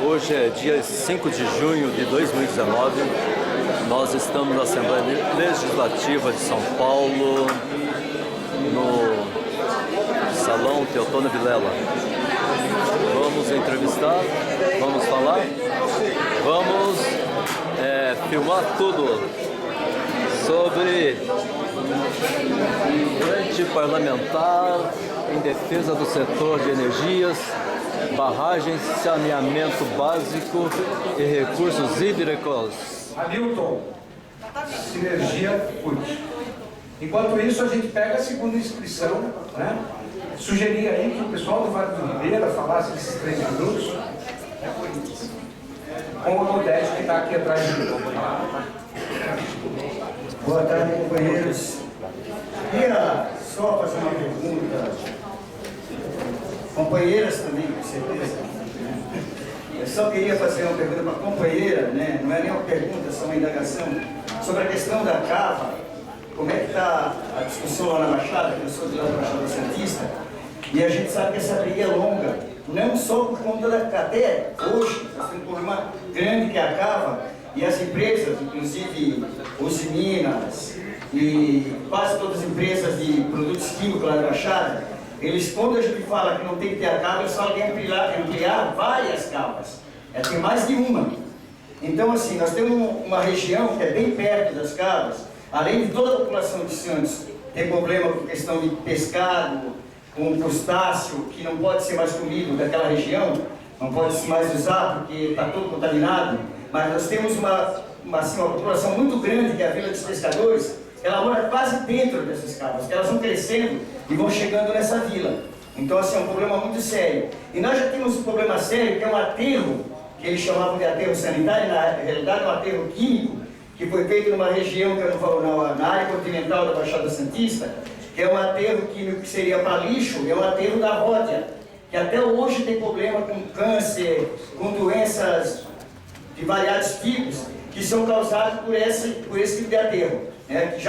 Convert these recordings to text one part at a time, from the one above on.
Hoje é dia 5 de junho de 2019, nós estamos na Assembleia Legislativa de São Paulo, no Salão Teotônio Vilela. Vamos entrevistar, vamos falar, vamos filmar tudo sobre frente parlamentar em defesa do setor de energias, barragens, saneamento básico e recursos hídricos. Hamilton, Sinergia FUT. Enquanto isso, a gente pega a segunda inscrição, né? Sugerir aí que o pessoal do Vale do Ribeira falasse esses 3 minutos com o Odete que está aqui atrás de mim. Boa tarde, companheiros. Queria só fazer uma pergunta, companheiras também, com certeza. Eu só queria fazer uma pergunta para a companheira, né? Não é nem uma pergunta, é só uma indagação, sobre a questão da cava. Como é que está a discussão lá na Baixada, que eu sou de lá da Baixada Santista, e a gente sabe que essa briga é longa, não só por conta da até hoje, nós temos um problema grande que é a cava, e as empresas, inclusive Usiminas e quase todas as empresas de produtos químicos lá da Baixada, eles, quando a gente fala que não tem que ter a cava, eles falam que ampliar várias cavas. Tem mais de uma. Então, assim, nós temos uma região que é bem perto das cavas, além de toda a população de Santos tem problema com questão de pescado, com crustáceo, que não pode ser mais comido daquela região, não pode se mais usar porque está todo contaminado, mas nós temos uma população muito grande, que é a Vila dos Pescadores, ela mora quase dentro dessas cavas, que elas vão crescendo e vão chegando nessa vila. Então, assim, é um problema muito sério. E nós já temos um problema sério, que é um aterro, que eles chamavam de aterro sanitário, na realidade é um aterro químico, que foi feito numa região, que eu não falo, na área continental da Baixada Santista, que é um aterro químico que seria para lixo, é um aterro da Ródia, que até hoje tem problema com câncer, com doenças de variados tipos, que são causados por esse tipo de aterro, né? Que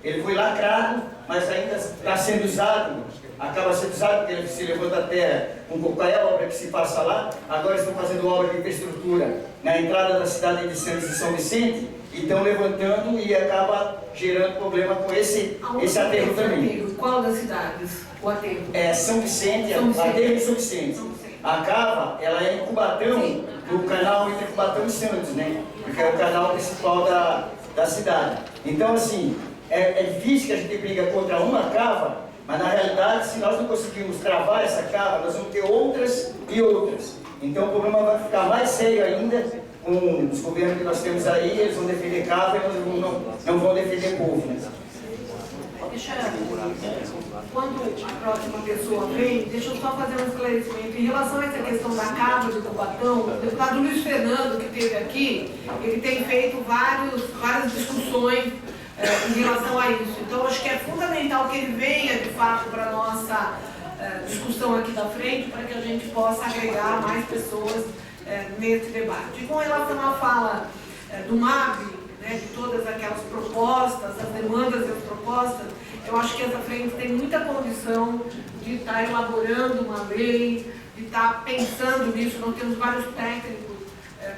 ele foi lacrado, mas ainda está sendo usado, acaba sendo usado porque ele se levanta a terra com qualquer obra que se faça lá. Agora estão fazendo obra de infraestrutura na entrada da cidade de Santos e São Vicente, e estão levantando e acaba gerando problema com esse aterro também. Qual das cidades o aterro? São Vicente, aterro de São Vicente. A cava, ela é em Cubatão, no canal entre Cubatão e Santos, né? Porque é o canal principal da cidade. Então, assim, é difícil que a gente briga contra uma cava, mas na realidade, se nós não conseguirmos travar essa cava, nós vamos ter outras e outras. Então o problema vai ficar mais sério ainda com os governos que nós temos aí, eles vão defender cava e não vão defender povo, né? Quando a próxima pessoa vem, deixa eu só fazer um esclarecimento. Em relação a essa questão da cava de Cubatão, o deputado Luiz Fernando, que esteve aqui, ele tem feito várias discussões em relação a isso. Então, acho que é fundamental que ele venha, de fato, para a nossa discussão aqui da frente, para que a gente possa agregar mais pessoas nesse debate. E com relação à fala do MAB, né, de todas aquelas propostas, as demandas e as propostas, eu acho que essa frente tem muita condição de estar elaborando uma lei, de estar pensando nisso. Nós temos vários técnicos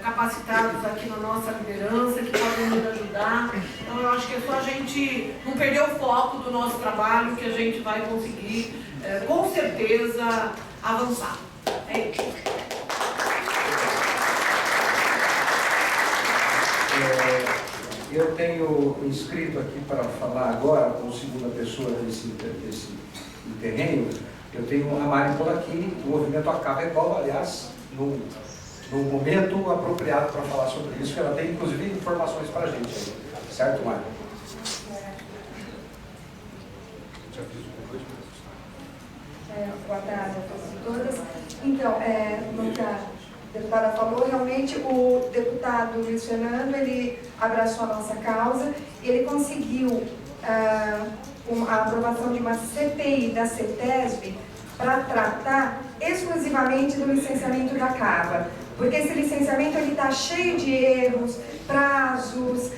capacitados aqui na nossa liderança, que podem nos ajudar. Então eu acho que é só a gente não perder o foco do nosso trabalho, que a gente vai conseguir, com certeza, avançar. É isso. Eu tenho inscrito aqui para falar agora, como segunda pessoa desse terreno, eu tenho a Mari Polacchini, do Movimento Acaba Igual, aliás, no momento apropriado para falar sobre isso, que ela tem inclusive informações para a gente aí. Certo, Mari? Boa tarde a todos e todas. Então, como a deputada falou, realmente o deputado Luiz Fernando, ele abraçou a nossa causa, ele conseguiu a aprovação de uma CPI da CETESB para tratar exclusivamente do licenciamento da cava, porque esse licenciamento está cheio de erros, prazos,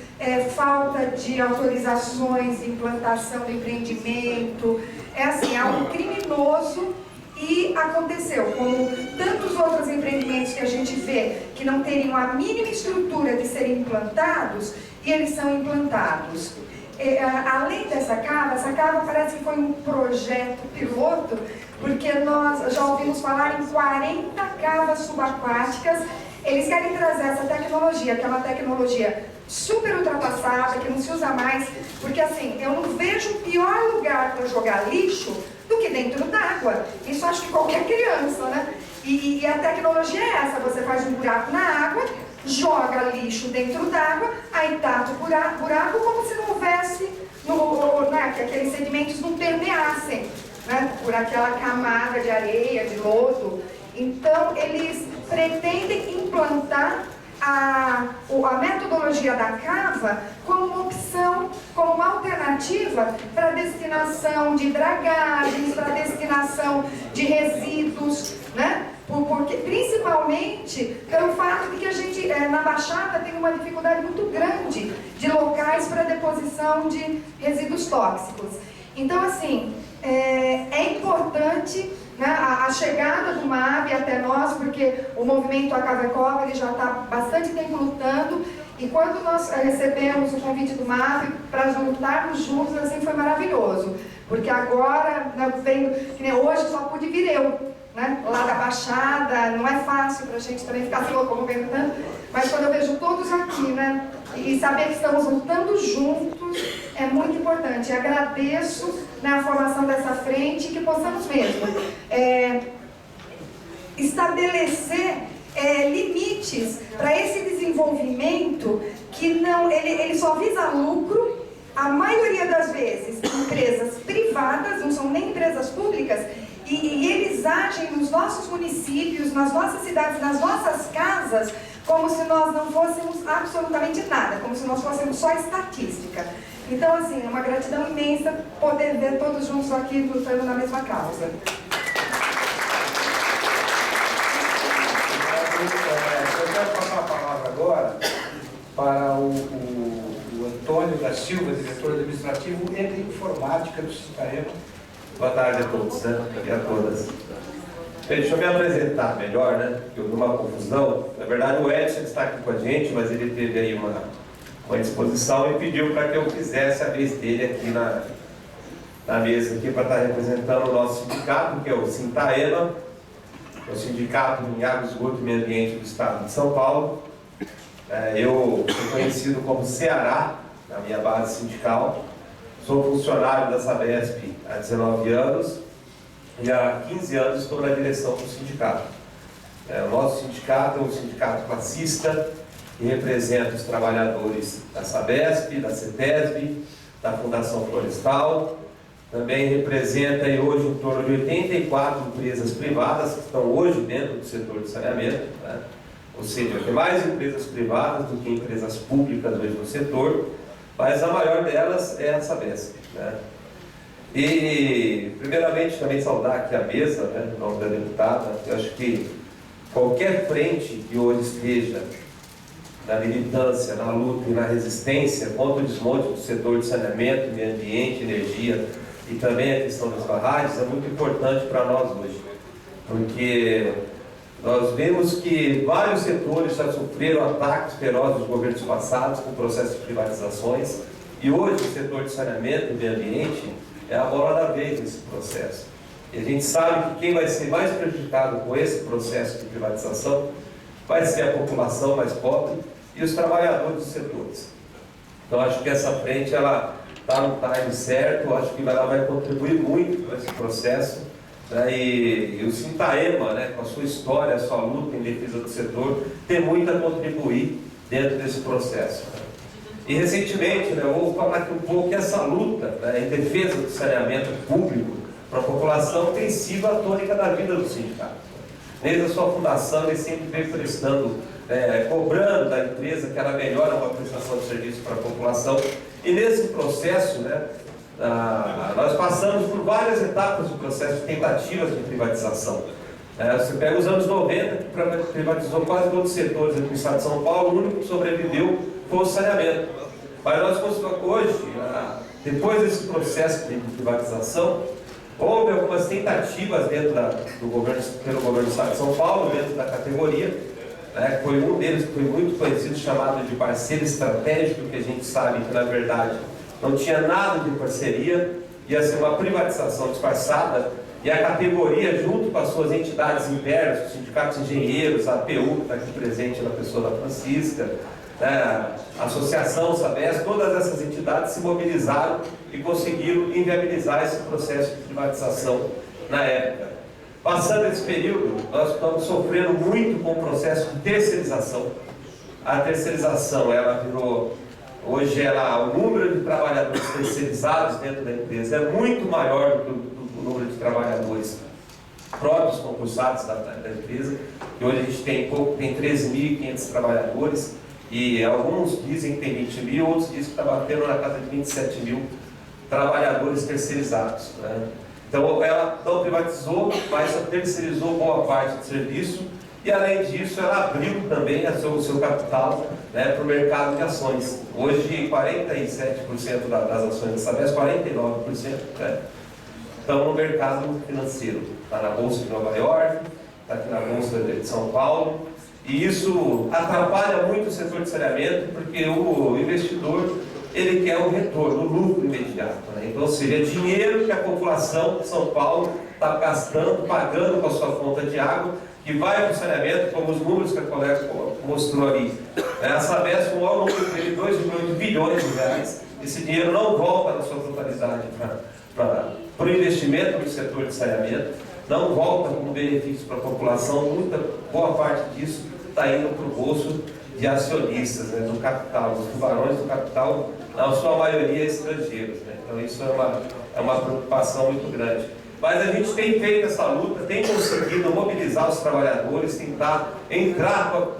falta de autorizações de implantação do empreendimento, é algo criminoso E aconteceu, como tantos outros empreendimentos que a gente vê que não teriam a mínima estrutura de serem implantados, e eles são implantados. Além dessa cava, essa cava parece que foi um projeto piloto, porque nós já ouvimos falar em 40 cavas subaquáticas. Eles querem trazer essa tecnologia, que é uma tecnologia super ultrapassada, que não se usa mais, porque assim, eu não vejo pior lugar para jogar lixo do que dentro d'água. Isso acho que qualquer criança, né? E a tecnologia é essa, você faz um buraco na água, joga lixo dentro d'água, aí tapa o buraco como se não houvesse, que aqueles sedimentos não permeassem, né? Por aquela camada de areia, de lodo. Então, eles pretendem implantar a metodologia da cava como uma opção, como uma alternativa para destinação de dragagens, para destinação de resíduos, né? Porque, principalmente pelo fato de que a gente, na Baixada, tem uma dificuldade muito grande de locais para deposição de resíduos tóxicos. Então, assim, é importante, né, a chegada do MAB até nós, porque o movimento A Cava é Cova, ele já está bastante tempo lutando, e quando nós recebemos o convite do MAB para lutarmos juntos, assim, foi maravilhoso, porque agora, né, hoje só pude vir eu, né, lá da Baixada, não é fácil para a gente também ficar se locomovendo tanto, mas quando eu vejo todos aqui, né, e saber que estamos lutando juntos, é muito importante. Eu agradeço, né, a formação dessa frente, que possamos mesmo estabelecer limites para esse desenvolvimento que não, ele só visa lucro, a maioria das vezes empresas privadas, não são nem empresas públicas, e eles agem nos nossos municípios, nas nossas cidades, nas nossas casas, como se nós não fôssemos absolutamente nada, como se nós fôssemos só estatística. Então, assim, é uma gratidão imensa poder ver todos juntos aqui lutando na mesma causa. Eu quero passar a palavra agora para o Antônio da Silva, diretor administrativo e de informática do Sintaema. Boa tarde a todos, né? E a todas. Bem, deixa eu me apresentar melhor, né? Porque houve uma confusão. Na verdade, o Edson está aqui com a gente, mas ele teve aí uma disposição e pediu para que eu fizesse a vez dele aqui na mesa aqui para estar representando o nosso sindicato, que é o Sintaema, que é o Sindicato em Água, Esgoto e Meio Ambiente do Estado de São Paulo. Eu sou conhecido como Ceará, na minha base sindical. Sou funcionário da Sabesp há 19 anos e há 15 anos estou na direção do sindicato. O nosso sindicato é um sindicato classista que representa os trabalhadores da Sabesp, da CETESB, da Fundação Florestal. Também representa hoje em torno de 84 empresas privadas que estão hoje dentro do setor de saneamento, né? Ou seja, tem mais empresas privadas do que empresas públicas hoje no setor, mas a maior delas é a Sabesp, né? E, primeiramente, também saudar aqui a mesa, né, em nome da deputada. Eu acho que qualquer frente que hoje esteja na militância, na luta e na resistência contra o desmonte do setor de saneamento, meio ambiente, energia e também a questão das barragens é muito importante para nós hoje, porque nós vemos que vários setores já sofreram ataques ferozes dos governos passados com o processo de privatizações, e hoje o setor de saneamento e meio ambiente é a bola da vez nesse processo. E a gente sabe que quem vai ser mais prejudicado com esse processo de privatização vai ser a população mais pobre e os trabalhadores dos setores. Então acho que essa frente ela está no time certo, acho que ela vai contribuir muito nesse processo, né? E o Sintaema, né, com a sua história, a sua luta em defesa do setor, tem muito a contribuir dentro desse processo. E recentemente, né, eu vou falar aqui um pouco que essa luta, né, em defesa do saneamento público para a população tem sido a tônica da vida do sindicato. Desde a sua fundação, ele sempre vem prestando, cobrando da empresa que ela melhora uma prestação de serviço para a população. E nesse processo, né, nós passamos por várias etapas do processo de tentativas de privatização. Você pega os anos 90, que privatizou quase todos os setores aqui no estado de São Paulo, o único que sobreviveu foi o saneamento. Mas nós conseguimos hoje, depois desse processo de privatização, Houve algumas tentativas dentro pelo governo do Estado de São Paulo, dentro da categoria, né? Foi um deles que foi muito conhecido, chamado de parceiro estratégico, que a gente sabe que, na verdade, não tinha nada de parceria, ia ser uma privatização disfarçada, e a categoria, junto com as suas entidades internas, os sindicatos de engenheiros, a APU, que está aqui presente na pessoa da Francisca, né, a Associação Sabesp, todas essas entidades se mobilizaram e conseguiram inviabilizar esse processo de privatização na época. Passando esse período, nós estamos sofrendo muito com o processo de terceirização. A terceirização, ela virou, hoje o número de trabalhadores terceirizados dentro da empresa é muito maior do que o número de trabalhadores próprios concursados da empresa. E hoje a gente tem 13.500 trabalhadores, e alguns dizem que tem 20 mil, outros dizem que está batendo na casa de 27 mil trabalhadores terceirizados, né? Então ela não privatizou, mas terceirizou boa parte do serviço, e além disso ela abriu também o seu capital, né, para o mercado de ações. Hoje 47% das ações da Sabesp, 49%, né, estão no mercado financeiro. Está na Bolsa de Nova York, está aqui na Bolsa de São Paulo. E isso atrapalha muito o setor de saneamento, porque o investidor ele quer um retorno, um lucro imediato, né? Então, ou seja, dinheiro que a população de São Paulo está gastando, pagando com a sua conta de água, que vai para o saneamento, como os números que a colega mostrou ali. A Sabesp, o maior número dele, 2 bilhões de reais. Esse dinheiro não volta na sua totalidade para o investimento no setor de saneamento, não volta como benefício para a população, boa parte disso está indo para o bolso de acionistas, né, do capital, dos tubarões do capital, na sua maioria estrangeiros, né? Então isso é uma preocupação muito grande. Mas a gente tem feito essa luta, tem conseguido mobilizar os trabalhadores, tentar entrar com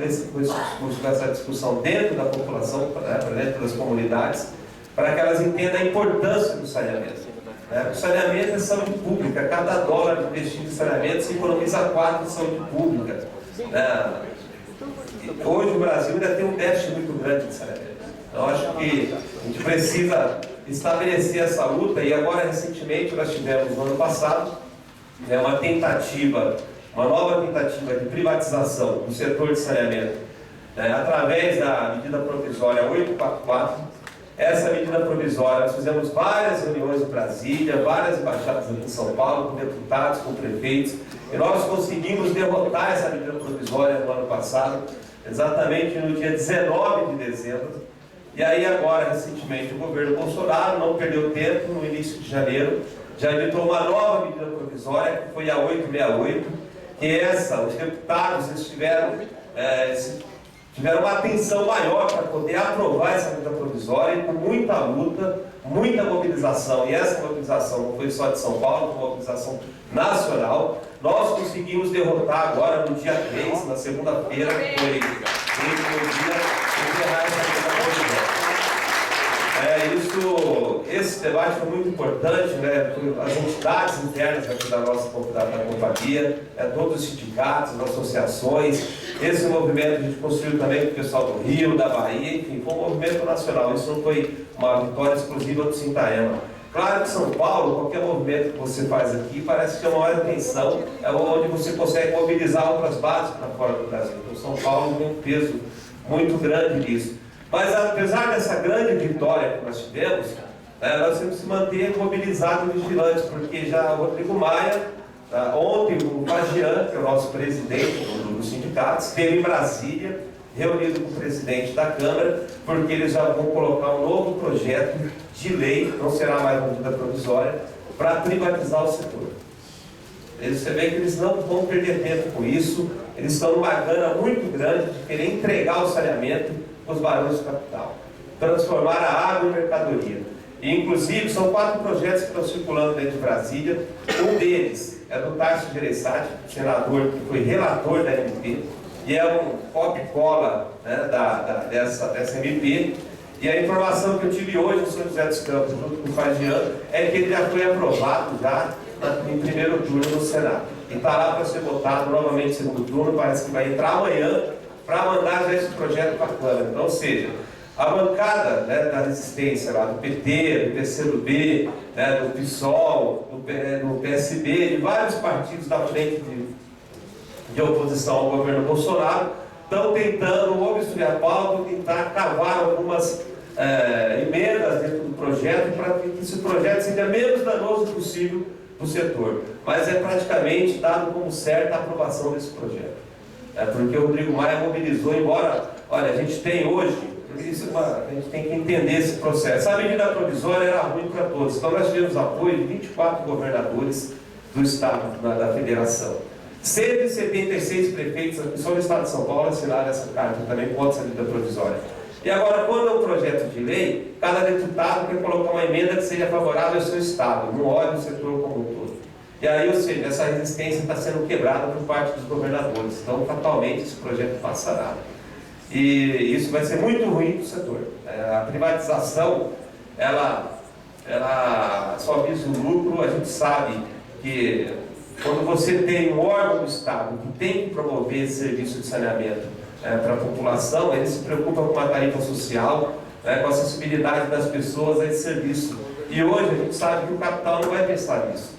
essa discussão dentro da população, né, dentro das comunidades, para que elas entendam a importância do saneamento. O saneamento é saúde pública, cada dólar investido em saneamento se economiza 4 de saúde pública. Hoje o Brasil ainda tem um déficit muito grande de saneamento. Então acho que a gente precisa estabelecer essa luta, e agora recentemente nós tivemos no ano passado uma nova tentativa de privatização do setor de saneamento, através da medida provisória 844. Essa medida provisória, nós fizemos várias reuniões em Brasília, várias embaixadas aqui em São Paulo, com deputados, com prefeitos, e nós conseguimos derrotar essa medida provisória no ano passado, exatamente no dia 19 de dezembro. E aí agora, recentemente, o governo Bolsonaro não perdeu tempo, no início de janeiro, já editou uma nova medida provisória, que foi a 868, que os deputados eles tiveram uma atenção maior para poder aprovar essa medida provisória, e com muita luta, muita mobilização, e essa mobilização não foi só de São Paulo, foi uma mobilização nacional. Nós conseguimos derrotar agora no dia 3, na segunda-feira, que foi o dia de encerrar essa medida provisória. Esse debate foi muito importante, né? As entidades internas aqui da nossa companhia, todos os sindicatos, as associações, esse movimento a gente construiu também com o pessoal do Rio, da Bahia, enfim, foi um movimento nacional, isso não foi uma vitória exclusiva do Sintaema. Claro que São Paulo, qualquer movimento que você faz aqui, parece que é uma maior atenção, é onde você consegue mobilizar outras bases para fora do Brasil. Então São Paulo tem um peso muito grande nisso. Mas apesar dessa grande vitória que nós tivemos, nós temos que se manter mobilizados e vigilantes, porque já o Rodrigo Maia, ontem o Fagian, que é o nosso presidente dos sindicatos, esteve em Brasília, reunido com o presidente da Câmara, porque eles já vão colocar um novo projeto de lei, não será mais uma medida provisória, para privatizar o setor. Você vê que eles não vão perder tempo com isso, eles estão numa gana muito grande de querer entregar o saneamento para os barões do capital, transformar a água em mercadoria. E, inclusive, são 4 projetos que estão circulando dentro de Brasília. Um deles é do Tarso Gereissati, senador que foi relator da MP, e é um copia-cola, né, dessa MP. E a informação que eu tive hoje no São José dos Campos, junto com o Fagian, é que ele já foi aprovado em primeiro turno no Senado. E está lá para ser votado novamente em segundo turno, parece que vai entrar amanhã, para mandar já esse projeto para a Câmara. Então, ou seja, A bancada, né, da resistência lá, do PT, do PCdoB, né, do PSOL, do PSB, de vários partidos da frente de oposição ao governo Bolsonaro, estão tentando obstruir a pauta, tentar cavar algumas emendas dentro do projeto para que esse projeto seja menos danoso possível para o setor. Mas é praticamente dado como certa a aprovação desse projeto. Porque o Rodrigo Maia mobilizou, embora, olha, a gente tem hoje, a gente tem que entender esse processo. A medida provisória era ruim para todos, então nós tivemos apoio de 24 governadores do Estado, da Federação. 176 prefeitos aqui só no Estado de São Paulo assinaram essa carta também contra essa medida provisória. E agora, quando é um projeto de lei, cada deputado quer colocar uma emenda que seja favorável ao seu Estado, não olha o setor como um todo. E aí, ou seja, essa resistência está sendo quebrada por parte dos governadores. Então, fatalmente, esse projeto passará. E isso vai ser muito ruim para o setor. A privatização, ela só visa o lucro. A gente sabe que quando você tem um órgão do Estado que tem que promover esse serviço de saneamento para a população, ele se preocupa com uma tarifa social, com a acessibilidade das pessoas a esse serviço. E hoje a gente sabe que o capital não vai pensar nisso.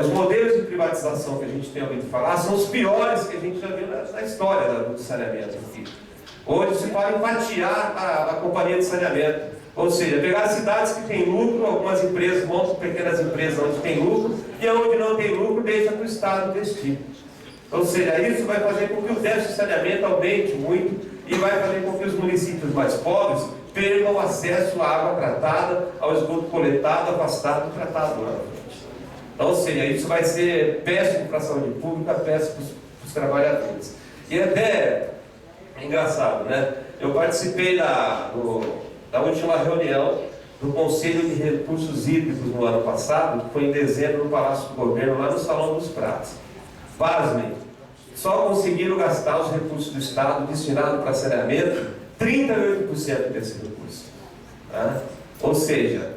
Os modelos de privatização que a gente tem ouvido falar são os piores que a gente já viu na história do saneamento aqui. Hoje se fala em fatiar a companhia de saneamento, ou seja, pegar cidades que têm lucro, algumas empresas montam pequenas empresas onde tem lucro, e onde não tem lucro deixa para o Estado investir. Ou seja, isso vai fazer com que o déficit de saneamento aumente muito e vai fazer com que os municípios mais pobres percam acesso à água tratada, ao esgoto coletado, afastado do tratador. Então, ou seja, isso vai ser péssimo para a saúde pública, péssimo para os trabalhadores. E até, é engraçado, né? Eu participei da última reunião do Conselho de Recursos Hídricos no ano passado, que foi em dezembro no Palácio do Governo, lá no Salão dos Pratos. Pasmem, só conseguiram gastar os recursos do Estado destinados para saneamento 38% desse recurso. Tá? Ou seja,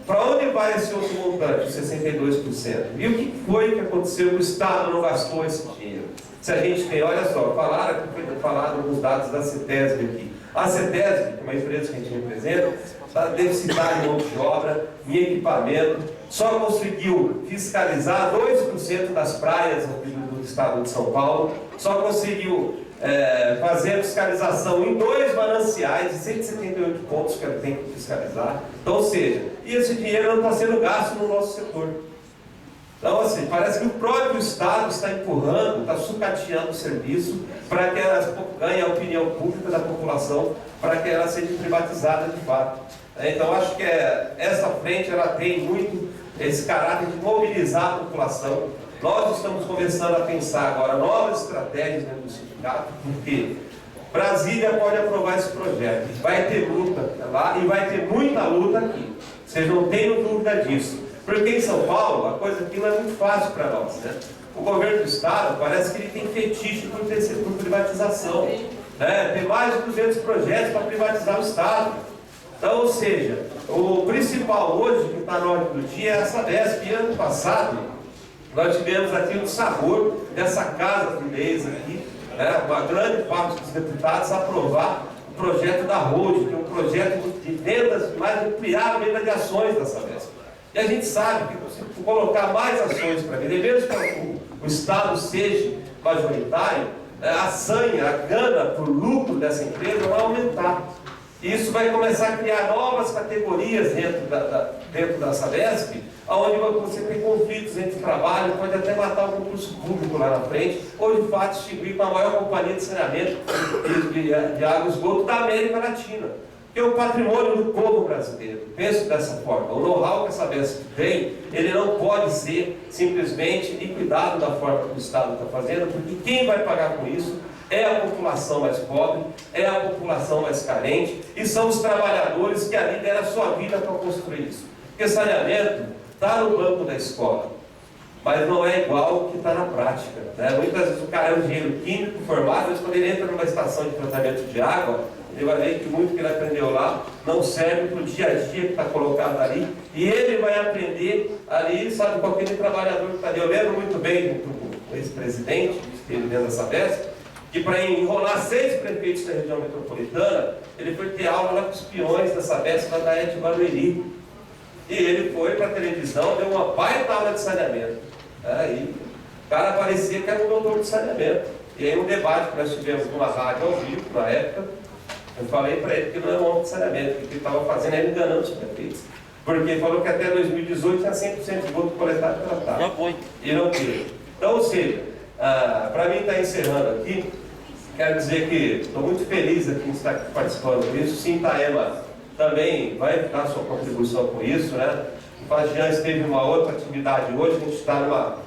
para onde vai esse outro montante, 62%? E o que foi que aconteceu que o Estado não gastou esse dinheiro? Se a gente tem, olha só, foi falado alguns dados da CETESB aqui. A CETESB, que é uma empresa que a gente representa, está deficitária em mão de obra, em equipamento, só conseguiu fiscalizar 2% das praias do estado de São Paulo, só conseguiu fazer a fiscalização em 2 mananciais de 178 pontos que ela tem que fiscalizar. Então, ou seja, e esse dinheiro não está sendo gasto no nosso setor. Então, assim, parece que o próprio Estado está empurrando, está sucateando o serviço para que ela ganhe a opinião pública da população, para que ela seja privatizada de fato. Então, acho que essa frente ela tem muito esse caráter de mobilizar a população. Nós estamos começando a pensar agora novas estratégias dentro do sindicato, porque Brasília pode aprovar esse projeto, vai ter luta lá e vai ter muita luta aqui. Vocês não tenham dúvida disso. Porque em São Paulo, a coisa aqui não é muito fácil para nós, né? O governo do Estado parece que ele tem fetiche por privatização, né? Tem mais de 200 projetos para privatizar o Estado. Então, ou seja, o principal hoje que está na ordem do dia é a Sabesp. E ano passado, nós tivemos aqui um sabor dessa casa de leis aqui, né? Uma grande parte dos deputados aprovar o projeto da Road, que é um projeto de vendas, mais ampliar a venda de ações da Sabesp. E a gente sabe que se colocar mais ações para vender, mesmo que o Estado seja majoritário, a sanha, a gana por lucro dessa empresa vai aumentar. E isso vai começar a criar novas categorias dentro da Sabesp, onde você tem conflitos entre trabalho, pode até matar o concurso público lá na frente, ou de fato extinguir com a maior companhia de saneamento de água e esgoto da América Latina. Que é o patrimônio do povo brasileiro. Penso dessa forma. O know-how que a Sabesp tem, ele não pode ser simplesmente liquidado da forma que o Estado está fazendo, porque quem vai pagar com isso é a população mais pobre, é a população mais carente, e são os trabalhadores que ali deram a sua vida para construir isso. Porque saneamento está no banco da escola, mas não é igual o que está na prática, né? Muitas vezes o cara é um engenheiro químico formado, mas quando ele entra numa estação de tratamento de água, ele vai ver que muito que ele aprendeu lá não serve para o dia a dia que está colocado ali, e ele vai aprender ali, sabe, com aquele trabalhador que está ali. Eu lembro muito bem do ex-presidente, que esteve dentro da Sabesp, que que para enrolar 6 prefeitos da região metropolitana, ele foi ter aula lá com os peões da Sabesp, lá da Ed Barueri. E ele foi para a televisão, deu uma baita aula de saneamento. Aí o cara parecia que era um doutor de saneamento. E aí um debate que nós tivemos numa rádio ao vivo, na época, eu falei para ele que não era um homem de saneamento, que o que ele estava fazendo era enganando os prefeitos. Porque ele falou que até 2018 tinha 100% de voto coletado e tratado. Já foi. E não teve. Então, ou seja, para mim estar encerrando aqui, quero dizer que estou muito feliz aqui em estar participando disso. O Sintaema também vai dar a sua contribuição com isso, né? O Fagians teve uma outra atividade hoje, a gente está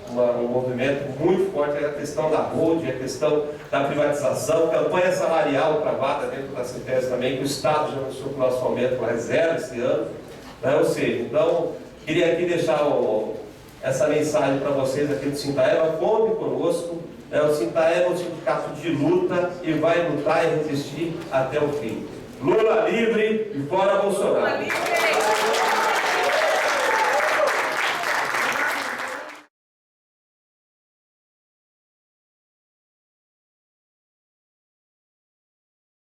num movimento muito forte, é a questão da holding, a questão da privatização, campanha salarial travada dentro da CETES também, que o Estado já anunciou que o nosso aumento vai zero esse ano, né? Ou seja, então, queria aqui deixar essa mensagem para vocês aqui do Sintaema, contem conosco, né? O Sintaema é um sindicato de luta e vai lutar e resistir até o fim. Lula livre e fora Bolsonaro.